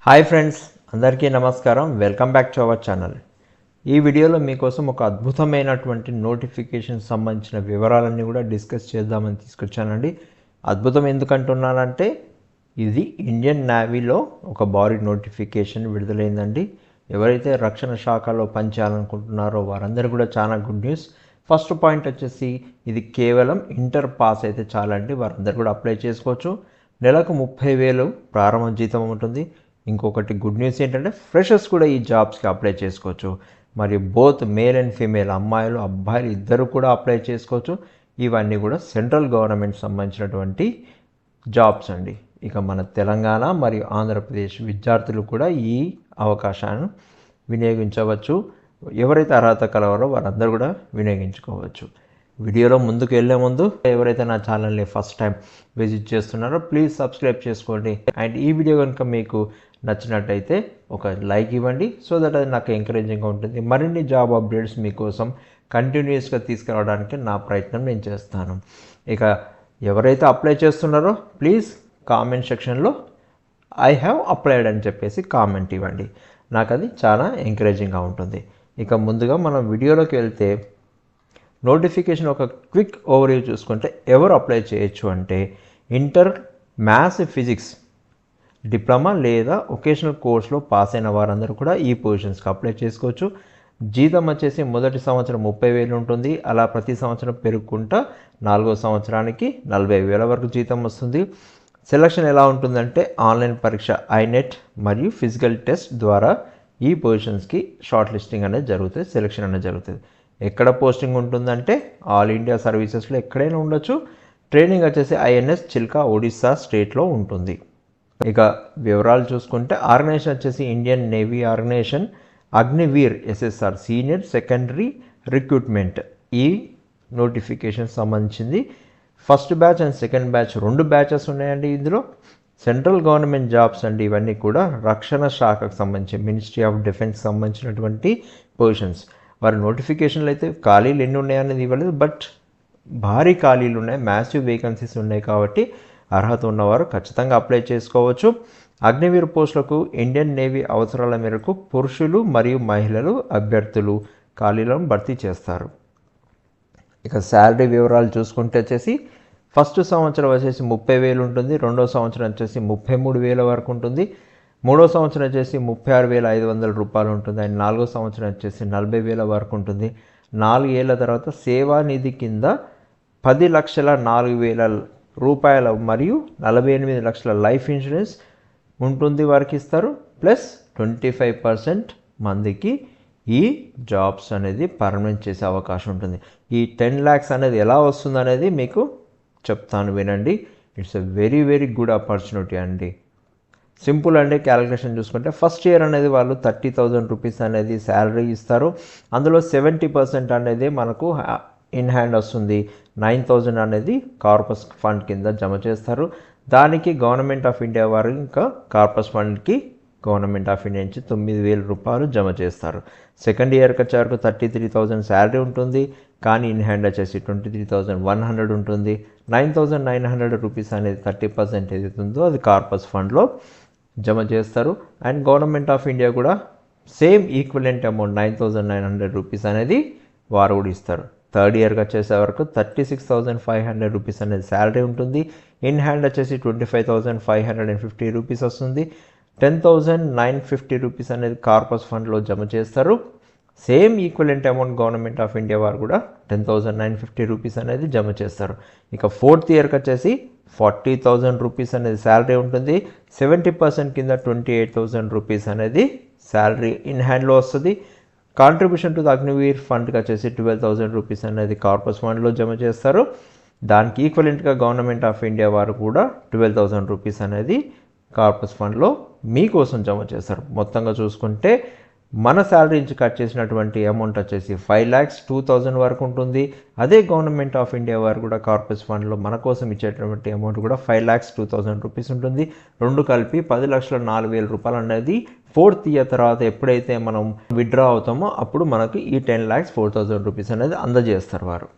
Hi friends, అందరికీ నమస్కారం. Welcome back to our channel. ఈ వీడియోలో మీకోసం ఒక అద్భుతమైనటువంటి నోటిఫికేషన్ సంబంధించిన వివరాలన్నీ కూడా డిస్కస్ చేద్దామని తీసుకొచ్చానండి. అద్భుతం ఎందుకంటున్నానంటే ఇది ఇండియన్ నేవీలో ఒక భారీ నోటిఫికేషన్ విడుదలైందండి. ఎవరైతే రక్షణ శాఖలో పనిచేయాలనుకుంటున్నారో వారందరూ కూడా చాలా గుడ్ న్యూస్. ఫస్ట్ పాయింట్ వచ్చేసి ఇది కేవలం ఇంటర్ పాస్ అయితే చాలండి, వారందరూ కూడా అప్లై చేసుకోవచ్చు. నెలకు 30,000 ప్రారంభ జీతం ఉంటుంది. ఇంకొకటి గుడ్ న్యూస్ ఏంటంటే ఫ్రెషర్స్ కూడా ఈ జాబ్స్కి అప్లై చేసుకోవచ్చు. మరియు బోత్ మేల్ అండ్ ఫీమేల్, అమ్మాయిలు అబ్బాయిలు ఇద్దరు కూడా అప్లై చేసుకోవచ్చు. ఇవన్నీ కూడా సెంట్రల్ గవర్నమెంట్ సంబంధించినటువంటి జాబ్స్ అండి. ఇక మన తెలంగాణ మరియు ఆంధ్రప్రదేశ్ విద్యార్థులు కూడా ఈ అవకాశాన్ని వినియోగించవచ్చు. ఎవరైతే అర్హత కలవారో వారందరూ కూడా వినియోగించుకోవచ్చు. వీడియోలో ముందుకు వెళ్ళే ముందు ఎవరైతే నా ఛానల్ని ఫస్ట్ టైం విజిట్ చేస్తున్నారో ప్లీజ్ సబ్స్క్రైబ్ చేసుకోండి. అండ్ ఈ వీడియో కనుక మీకు నచ్చినట్టయితే ఒక లైక్ ఇవ్వండి, సో దట్ అది నాకు ఎంకరేజింగ్గా ఉంటుంది. మరిన్ని జాబ్ అప్డేట్స్ మీకోసం కంటిన్యూస్గా తీసుకురావడానికి నా ప్రయత్నం నేను చేస్తాను. ఇక ఎవరైతే అప్లై చేస్తున్నారో ప్లీజ్ కామెంట్ సెక్షన్లో ఐ హ్యావ్ అప్లైడ్ అని చెప్పేసి కామెంట్ ఇవ్వండి. నాకు అది చాలా ఎంకరేజింగ్గా ఉంటుంది. ఇక ముందుగా మనం వీడియోలోకి వెళ్తే నోటిఫికేషన్ ఒక క్విక్ ఓవర్వ్యూ చూసుకుంటే ఎవరు అప్లై చేయొచ్చు అంటే ఇంటర్ మ్యాథ్స్ ఫిజిక్స్ డిప్లొమా లేదా వొకేషనల్ కోర్స్లో పాస్ అయిన వారందరూ కూడా ఈ పొజిషన్స్కి అప్లై చేసుకోవచ్చు. జీతం వచ్చేసి మొదటి సంవత్సరం 30,000 ఉంటుంది. అలా ప్రతి సంవత్సరం పెరుగుకుంటా 4వ సంవత్సరానికి 40,000 వరకు జీతం వస్తుంది. సెలక్షన్ ఎలా ఉంటుందంటే ఆన్లైన్ పరీక్ష ఐనెట్ మరియు ఫిజికల్ టెస్ట్ ద్వారా ఈ పొజిషన్స్కి షార్ట్ లిస్టింగ్ అనేది జరుగుతుంది, సెలక్షన్ అనేది జరుగుతుంది. ఎక్కడ పోస్టింగ్ ఉంటుందంటే ఆల్ ఇండియా సర్వీసెస్లో ఎక్కడైనా ఉండొచ్చు. ట్రైనింగ్ వచ్చేసి ఐఎన్ఎస్ చిల్కా ఒడిస్సా స్టేట్లో ఉంటుంది. ఇక వివరాలు చూసుకుంటే ఆర్గనైజేషన్ వచ్చేసి Indian Navy organisation Agniveer SSR senior secondary recruitment ఈ నోటిఫికేషన్ సంబంధించింది. First batch and second batch 2 batches ఉన్నాయండి. ఇందులో సెంట్రల్ గవర్నమెంట్ జాబ్స్ అండి. ఇవన్నీ కూడా రక్షణ శాఖకు సంబంధించి మినిస్ట్రీ ఆఫ్ డిఫెన్స్ సంబంధించినటువంటి పొజిషన్స్. వారి నోటిఫికేషన్లు అయితే ఖాళీలు ఎన్ని ఉన్నాయనేది ఇవ్వలేదు, బట్ భారీ ఖాళీలు ఉన్నాయి, మ్యాసివ్ వేకెన్సీస్ ఉన్నాయి. కాబట్టి అర్హత ఉన్నవారు ఖచ్చితంగా అప్లై చేసుకోవచ్చు. అగ్నివీర్ పోస్టులకు ఇండియన్ నేవీ అవసరాల మేరకు పురుషులు మరియు మహిళలు అభ్యర్థులు ఖాళీలను భర్తీ చేస్తారు. ఇక శాలరీ వివరాలు చూసుకుంటే వచ్చేసి ఫస్ట్ సంవత్సరం వచ్చేసి 30,000 ఉంటుంది. రెండో సంవత్సరం వచ్చేసి 33,000 వరకు ఉంటుంది. మూడో సంవత్సరం వచ్చేసి 36,500 రూపాయలు ఉంటుంది. అండ్ 4వ సంవత్సరం వచ్చేసి 40,000 వరకు ఉంటుంది. 4 ఏళ్ల తర్వాత సేవానిధి కింద 10,04,000 రూపాయల మరియు 48 లక్షల లైఫ్ ఇన్సూరెన్స్ ఉంటుంది, వారికి ఇస్తారు. ప్లస్ 25% మందికి ఈ జాబ్స్ అనేది పర్మనెంట్ చేసే అవకాశం ఉంటుంది. ఈ 10 lakhs అనేది ఎలా వస్తుంది అనేది మీకు చెప్తాను, వినండి. It's a very very good opportunity అండి. సింపుల్ అండి. క్యాలిక్యులేషన్ చూసుకుంటే ఫస్ట్ ఇయర్ అనేది వాళ్ళు 30,000 రూపీస్ అనేది శాలరీ ఇస్తారు. అందులో 70% అనేది మనకు ఇన్ హ్యాండ్ వస్తుంది. 9,000 అనేది కార్పస్ ఫండ్ కింద జమ చేస్తారు. దానికి గవర్నమెంట్ ఆఫ్ ఇండియా వారు ఇంకా కార్పస్ ఫండ్కి గవర్నమెంట్ ఆఫ్ ఇండియా నుంచి 9,000 రూపాయలు జమ చేస్తారు. సెకండ్ ఇయర్కి వచ్చే వరకు 33,000 శాలరీ ఉంటుంది, కానీ ఇన్ హ్యాండ్ వచ్చేసి 23,100 ఉంటుంది. 9,900 రూపీస్ అనేది 30% ఏదైతే ఉందో అది కార్పస్ ఫండ్లో జమ చేస్తారు. అండ్ గవర్నమెంట్ ఆఫ్ ఇండియా కూడా సేమ్ ఈక్వలెంట్ అమౌంట్ 9,900 రూపీస్ అనేది వారు కూడా ఇస్తారు. థర్డ్ ఇయర్కి వచ్చేసే వరకు 36,500 రూపీస్ అనేది శాలరీ ఉంటుంది. ఇన్ హ్యాండ్ వచ్చేసి 25,550 రూపీస్ వస్తుంది. 10,950 రూపీస్ అనేది కార్పస్ ఫండ్లో జమ చేస్తారు. Same equivalent amount government of India వారు కూడా 10,950 రూపీస్ అనేది జమ చేస్తారు. ఇక ఫోర్త్ ఇయర్కి వచ్చేసి 40,000 రూపీస్ అనేది శాలరీ ఉంటుంది. 70% కింద 28,000 రూపీస్ అనేది శాలరీ ఇన్ హ్యాండ్లో వస్తుంది. కాంట్రిబ్యూషన్ టు ద అగ్నివీర్ ఫండ్కి వచ్చేసి 12,000 రూపీస్ అనేది కార్పస్ ఫండ్లో జమ చేస్తారు. దానికి ఈక్వలెంట్గా గవర్నమెంట్ ఆఫ్ ఇండియా వారు కూడా 12,000 రూపీస్ అనేది కార్పస్ ఫండ్లో మీకోసం జమ చేస్తారు. మొత్తంగా చూసుకుంటే మన శాలరీ నుంచి కట్ చేసినటువంటి అమౌంట్ వచ్చేసి 5,02,000 వరకు ఉంటుంది. అదే గవర్నమెంట్ ఆఫ్ ఇండియా వారు కూడా కార్పస్ ఫండ్లో మన కోసం ఇచ్చేటటువంటి అమౌంట్ కూడా 5,02,000 రూపీస్ ఉంటుంది. రెండు కలిపి 10,04,000 రూపాయలు అనేది ఫోర్త్ ఇయర్ తర్వాత ఎప్పుడైతే మనం విత్డ్రా అవుతామో అప్పుడు మనకి ఈ 10,04,000 రూపీస్ అనేది అందజేస్తారు వారు.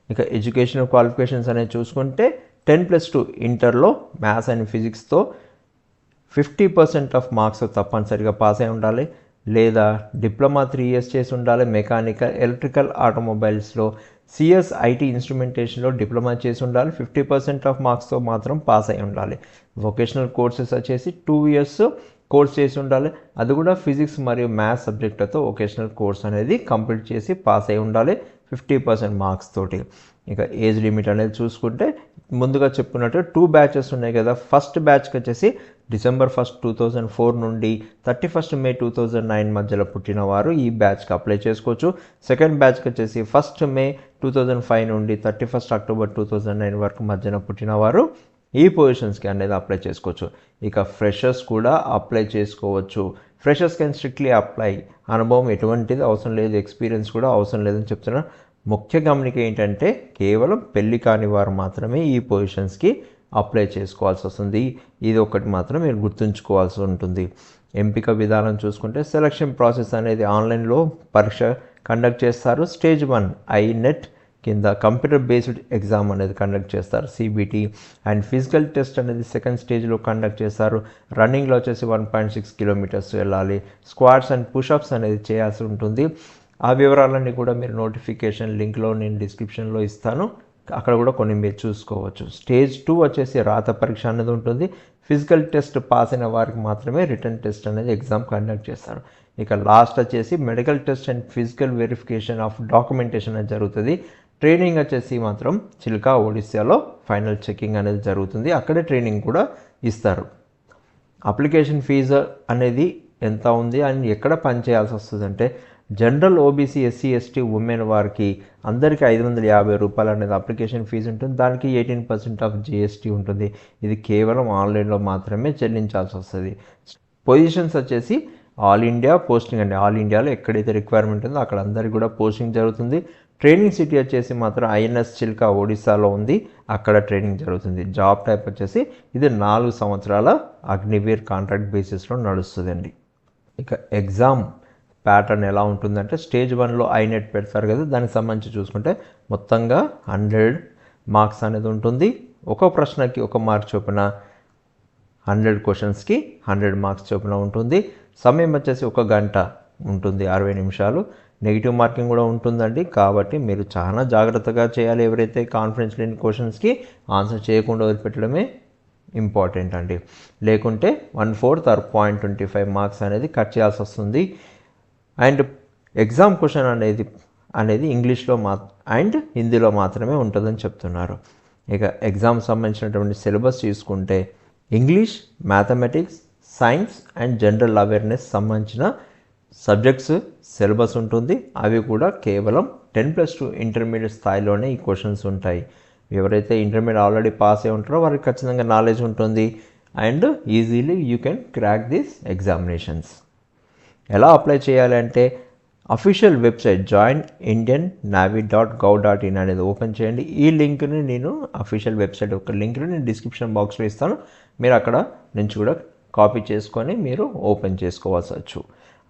ఇక ఎడ్యుకేషనల్ క్వాలిఫికేషన్స్ అనేది చూసుకుంటే 10+2 ఇంటర్లో మ్యాథ్స్ అండ్ ఫిజిక్స్తో 50% ఆఫ్ మార్క్స్ తప్పనిసరిగా పాస్ అయి ఉండాలి, లేదా డిప్లొమా 3 years చేసి ఉండాలి. మెకానికల్, ఎలక్ట్రికల్, ఆటోమొబైల్స్లో సిఎస్ ఐటీ ఇన్స్ట్రుమెంటేషన్లో డిప్లొమా చేసి ఉండాలి. 50% ఆఫ్ మార్క్స్తో మాత్రం పాస్ అయి ఉండాలి. వొకేషనల్ కోర్సెస్ వచ్చేసి 2 years కోర్స్ చేసి ఉండాలి. అది కూడా ఫిజిక్స్ మరియు మ్యాథ్స్ సబ్జెక్టులతో వొకేషనల్ కోర్స్ అనేది కంప్లీట్ చేసి పాస్ అయి ఉండాలి 50% మార్క్స్ తోటి. ఇక ఏజ్ లిమిట్ అనేది చూసుకుంటే ముందుగా చెప్పుకున్నట్టు 2 batches ఉన్నాయి కదా. ఫస్ట్ బ్యాచ్కి వచ్చేసి December 1st, 2004 నుండి 31st May 2009 మధ్యలో పుట్టిన వారు ఈ బ్యాచ్కి అప్లై చేసుకోవచ్చు. సెకండ్ బ్యాచ్కి వచ్చేసి 1st May 2005 నుండి 31st October 2009 వరకు మధ్యన పుట్టిన వారు ఈ పొజిషన్స్కి అనేది అప్లై చేసుకోవచ్చు. ఇక ఫ్రెషర్స్ కూడా అప్లై చేసుకోవచ్చు. Freshers can strictly apply. అనుభవం ఎటువంటిది అవసరం లేదు, ఎక్స్పీరియన్స్ కూడా అవసరం లేదని చెప్తున్నారు. ముఖ్య గమనిక ఏంటంటే కేవలం పెళ్లి కాని వారు మాత్రమే ఈ పొజిషన్స్కి అప్లై చేసుకోవాల్సి వస్తుంది. ఇది ఒకటి మాత్రం మీరు గుర్తుంచుకోవాల్సి ఉంటుంది. ఎంపిక విధానం చూసుకుంటే సెలక్షన్ ప్రాసెస్ అనేది ఆన్లైన్లో పరీక్ష కండక్ట్ చేస్తారు. స్టేజ్ 1 ఐనెట్ కింద కంప్యూటర్ బేస్డ్ ఎగ్జామ్ అనేది కండక్ట్ చేస్తారు, సిబిటి. అండ్ ఫిజికల్ టెస్ట్ అనేది సెకండ్ స్టేజ్లో కండక్ట్ చేస్తారు. రన్నింగ్లో వచ్చేసి 1.6 kilometers వెళ్ళాలి. స్క్వాట్స్ అండ్ పుషప్స్ అనేది చేయాల్సి ఉంటుంది. ఆ వివరాలన్నీ కూడా మీరు నోటిఫికేషన్ లింక్లో నేను డిస్క్రిప్షన్లో ఇస్తాను, అక్కడ కూడా కొన్ని మీరు చూసుకోవచ్చు. స్టేజ్ 2 వచ్చేసి రాత పరీక్ష అనేది ఉంటుంది. ఫిజికల్ టెస్ట్ పాస్ అయిన వారికి మాత్రమే రిటర్న్ టెస్ట్ అనేది ఎగ్జామ్ కండక్ట్ చేస్తారు. ఇక లాస్ట్ వచ్చేసి medical test and physical verification of documentation అనేది జరుగుతుంది. ట్రైనింగ్ వచ్చేసి మాత్రం చిల్కా ఒడిశాలో ఫైనల్ చెకింగ్ అనేది జరుగుతుంది, అక్కడే ట్రైనింగ్ కూడా ఇస్తారు. అప్లికేషన్ ఫీజు అనేది ఎంత ఉంది అండ్ ఎక్కడ పనిచేయాల్సి వస్తుంది అంటే general OBC SC ST women వారికి అందరికీ 550 రూపాయలు అనేది అప్లికేషన్ ఫీజు ఉంటుంది. దానికి 18% ఆఫ్ జిఎస్టీ ఉంటుంది. ఇది కేవలం ఆన్లైన్లో మాత్రమే చెల్లించాల్సి వస్తుంది. పొజిషన్స్ వచ్చేసి ఆల్ ఇండియా పోస్టింగ్ అండి. ఆల్ ఇండియాలో ఎక్కడైతే రిక్వైర్మెంట్ ఉందో అక్కడ అందరికీ కూడా పోస్టింగ్ జరుగుతుంది. ట్రైనింగ్ సిటీ వచ్చేసి మాత్రం ఐఎన్ఎస్ చిల్కా ఒడిశాలో ఉంది, అక్కడ ట్రైనింగ్ జరుగుతుంది. జాబ్ టైప్ వచ్చేసి ఇది 4 సంవత్సరాల అగ్నివీర్ కాంట్రాక్ట్ బేసిస్లో నడుస్తుందండి. ఇక ఎగ్జామ్ ప్యాటర్న్ ఎలా ఉంటుందంటే స్టేజ్ 1లో ఐనెట్ పెడతారు కదా, దానికి సంబంధించి చూసుకుంటే మొత్తంగా 100 మార్క్స్ అనేది ఉంటుంది. ఒక ప్రశ్నకి 1 మార్క్ చొప్పున 100 క్వశ్చన్స్కి 100 మార్క్స్ చొప్పున ఉంటుంది. సమయం వచ్చేసి 1 గంట ఉంటుంది, 60 నిమిషాలు. నెగిటివ్ మార్కింగ్ కూడా ఉంటుందండి, కాబట్టి మీరు చాలా జాగ్రత్తగా చేయాలి. ఎవరైతే కాన్ఫిడెన్స్ లేని క్వశ్చన్స్కి ఆన్సర్ చేయకుండా వదిలిపెట్టడమే ఇంపార్టెంట్ అండి. లేకుంటే 1/4 or 0.25 మార్క్స్ అనేది కట్ చేయాల్సి వస్తుంది. అండ్ ఎగ్జామ్ క్వశ్చన్ అనేది ఇంగ్లీష్లో అండ్ హిందీలో మాత్రమే ఉంటుందని చెప్తున్నారు. ఇక ఎగ్జామ్ సంబంధించినటువంటి సిలబస్ చూసుకుంటే English, mathematics, science and general awareness సంబంధించిన సబ్జెక్ట్స్ సిలబస్ ఉంటుంది. అవి కూడా కేవలం 10+2 ఇంటర్మీడియట్ స్థాయిలోనే ఈ క్వశ్చన్స్ ఉంటాయి. ఎవరైతే ఇంటర్మీడియట్ ఆల్రెడీ పాస్ అయి ఉంటారో వారికి ఖచ్చితంగా నాలెడ్జ్ ఉంటుంది and easily you can crack these examinations. ఎలా అప్లై చేయాలంటే అఫీషియల్ వెబ్సైట్ joinIndianNavy.gov.in అనేది ఓపెన్ చేయండి. ఈ లింక్ని నేను అఫీషియల్ వెబ్సైట్ ఒక లింక్ని నేను డిస్క్రిప్షన్ బాక్స్లో ఇస్తాను, మీరు అక్కడ నుంచి కూడా కాపీ చేసుకొని మీరు ఓపెన్ చేసుకోవాల్సి.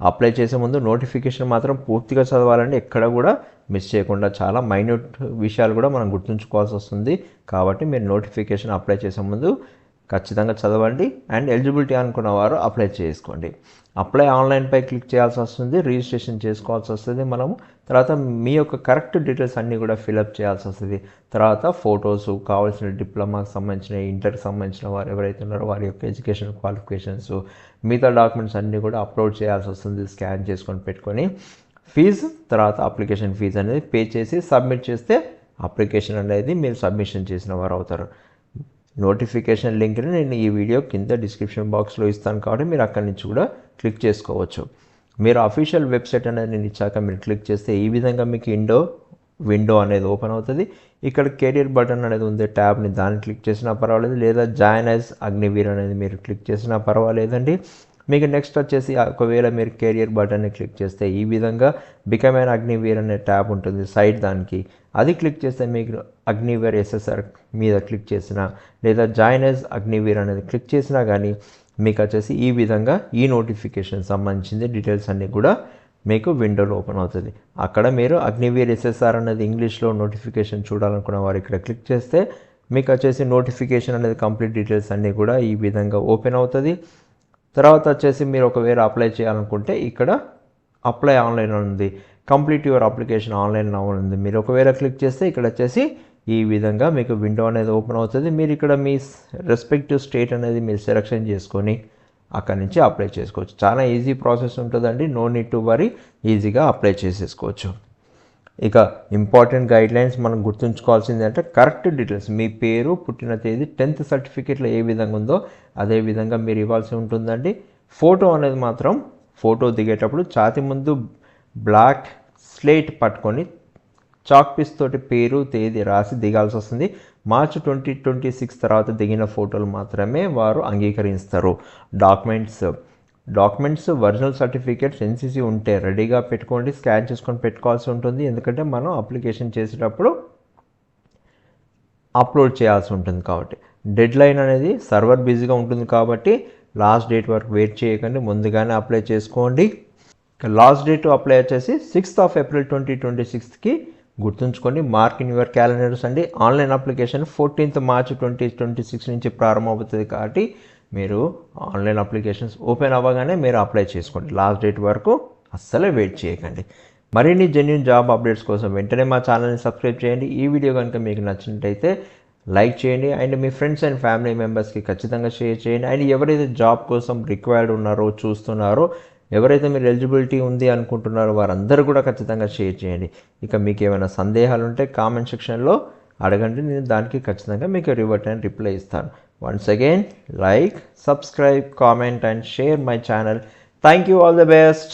అప్లై చేసే ముందు నోటిఫికేషన్ మాత్రం పూర్తిగా చదవాలండి, ఎక్కడ కూడా మిస్ చేయకుండా. చాలా మైన్యూట్ విషయాలు కూడా మనం గుర్తుంచుకోవాల్సి వస్తుంది, కాబట్టి మీరు నోటిఫికేషన్ అప్లై చేసే ముందు ఖచ్చితంగా చదవండి. అండ్ ఎలిజిబిలిటీ అనుకున్న వారు అప్లై చేసుకోండి. అప్లై ఆన్లైన్పై క్లిక్ చేయాల్సి వస్తుంది, రిజిస్ట్రేషన్ చేసుకోవాల్సి వస్తుంది మనము. తర్వాత మీ యొక్క కరెక్ట్ డీటెయిల్స్ అన్నీ కూడా ఫిలప్ చేయాల్సి వస్తుంది. తర్వాత ఫొటోస్, కావాల్సిన డిప్లొమాకి సంబంధించిన, ఇంటర్కి సంబంధించిన వారు ఎవరైతే ఉన్నారో వారి యొక్క ఎడ్యుకేషన్ క్వాలిఫికేషన్స్, మిగతా డాక్యుమెంట్స్ అన్నీ కూడా అప్లోడ్ చేయాల్సి వస్తుంది, స్కాన్ చేసుకొని పెట్టుకొని. ఫీజు తర్వాత అప్లికేషన్ ఫీజు అనేది పే చేసి సబ్మిట్ చేస్తే అప్లికేషన్ అనేది మీరు సబ్మిషన్ చేసిన వారు అవుతారు. నోటిఫికేషన్ లింక్ని నేను ఈ వీడియో కింద డిస్క్రిప్షన్ బాక్స్లో ఇస్తాను, కాబట్టి మీరు అక్కడి నుంచి కూడా క్లిక్ చేసుకోవచ్చు. మీరు అఫీషియల్ వెబ్సైట్ అనేది నేను ఇచ్చాక మీరు క్లిక్ చేస్తే ఈ విధంగా మీకు విండో అనేది ఓపెన్ అవుతుంది. ఇక్కడ కెరియర్ బటన్ అనేది ఉంది, ట్యాబ్ని దాన్ని క్లిక్ చేసినా పర్వాలేదు, లేదా జాయిన్ యాజ్ అగ్నివీర్ అనేది మీరు క్లిక్ చేసినా పర్వాలేదండి. మీకు నెక్స్ట్ వచ్చేసి ఒకవేళ మీరు కెరియర్ బటన్ని క్లిక్ చేస్తే ఈ విధంగా బికమ్ ఎన్ అగ్నివీర్ అనే ట్యాబ్ ఉంటుంది సైడ్, దానికి అది క్లిక్ చేస్తే మీకు అగ్నివీర్ ఎస్ఎస్ఆర్ మీద క్లిక్ చేసినా లేదా జాయిన్ యాజ్ అగ్నివీర్ అనేది క్లిక్ చేసినా కానీ మీకు వచ్చేసి ఈ విధంగా ఈ నోటిఫికేషన్ సంబంధించింది డీటెయిల్స్ అన్నీ కూడా మీకు విండోలో ఓపెన్ అవుతుంది. అక్కడ మీరు అగ్నివీర్ ఎస్ఎస్ఆర్ అనేది ఇంగ్లీష్లో నోటిఫికేషన్ చూడాలనుకున్న వారు ఇక్కడ క్లిక్ చేస్తే మీకు వచ్చేసి నోటిఫికేషన్ అనేది కంప్లీట్ డీటెయిల్స్ అన్నీ కూడా ఈ విధంగా ఓపెన్ అవుతుంది. తర్వాత వచ్చేసి మీరు ఒకవేళ అప్లై చేయాలనుకుంటే ఇక్కడ అప్లై ఆన్లైన్ ఉంది, కంప్లీట్ యువర్ అప్లికేషన్ ఆన్లైన్ ఉంది. మీరు ఒకవేళ క్లిక్ చేస్తే ఇక్కడ వచ్చేసి ఈ విధంగా మీకు విండో అనేది ఓపెన్ అవుతుంది. మీరు ఇక్కడ మీ రెస్పెక్టివ్ స్టేట్ అనేది మీరు సెలెక్షన్ చేసుకొని అక్కడి నుంచి అప్లై చేసుకోవచ్చు. చాలా ఈజీ ప్రాసెస్ ఉంటుందండి, నో నీడ్ టు వరీ, ఈజీగా అప్లై చేసేసుకోవచ్చు. ఇక ఇంపార్టెంట్ గైడ్లైన్స్ మనం గుర్తుంచుకోవాల్సింది అంటే కరెక్ట్ డీటెయిల్స్, మీ పేరు, పుట్టిన తేదీ, 10th సర్టిఫికేట్లో ఏ విధంగా ఉందో అదే విధంగా మీరు ఇవ్వాల్సి ఉంటుందండి. ఫోటో అనేది మాత్రం ఫోటో దిగేటప్పుడు ఛాతీ ముందు బ్లాక్ స్లేట్ పట్టుకొని చాక్ పీస్ తోటి పేరు తేదీ రాసి దిగాల్సి వస్తుంది. మార్చి 2026 తర్వాత దిగిన ఫోటోలు మాత్రమే వారు అంగీకరిస్తారు. డాక్యుమెంట్స్ ఒరిజినల్ సర్టిఫికేట్స్ ఎన్సీసీ ఉంటే రెడీగా పెట్టుకోండి, స్కాన్ చేసుకొని పెట్టుకోవాల్సి ఉంటుంది. ఎందుకంటే మనం అప్లికేషన్ చేసేటప్పుడు అప్లోడ్ చేయాల్సి ఉంటుంది కాబట్టి. డెడ్ లైన్ అనేది సర్వర్ బిజీగా ఉంటుంది కాబట్టి లాస్ట్ డేట్ వరకు వెయిట్ చేయకండి, ముందుగానే అప్లై చేసుకోండి. లాస్ట్ డేట్ అప్లై వచ్చేసి 6th of April 2026కి గుర్తుంచుకోండి. మార్క్ ఇన్ యువర్ క్యాలెండర్స్ అండి. ఆన్లైన్ అప్లికేషన్ 14th March 2026 నుంచి ప్రారంభమవుతుంది కాబట్టి మీరు ఆన్లైన్ అప్లికేషన్స్ ఓపెన్ అవ్వగానే మీరు అప్లై చేసుకోండి. లాస్ట్ డేట్ వరకు అస్సలే వెయిట్ చేయకండి. మరిన్ని జెన్యూన్ జాబ్ అప్డేట్స్ కోసం వెంటనే మా ఛానల్ని సబ్స్క్రైబ్ చేయండి. ఈ వీడియో కనుక మీకు నచ్చినట్టయితే లైక్ చేయండి and me friends and family మెంబర్స్కి ఖచ్చితంగా షేర్ చేయండి. అండ్ ఎవరైతే జాబ్ కోసం రిక్వైర్డ్ ఉన్నారో, చూస్తున్నారో, ఎవరైతే మీరు ఎలిజిబిలిటీ ఉంది అనుకుంటున్నారో వారందరూ కూడా ఖచ్చితంగా షేర్ చేయండి. ఇక మీకు ఏమైనా సందేహాలు ఉంటే కామెంట్ సెక్షన్లో అడగండి, నేను దానికి ఖచ్చితంగా మీకు రివర్ట్ అండ్ రిప్లై ఇస్తాను. Once again, like, subscribe, comment and share my channel. Thank you, all the best.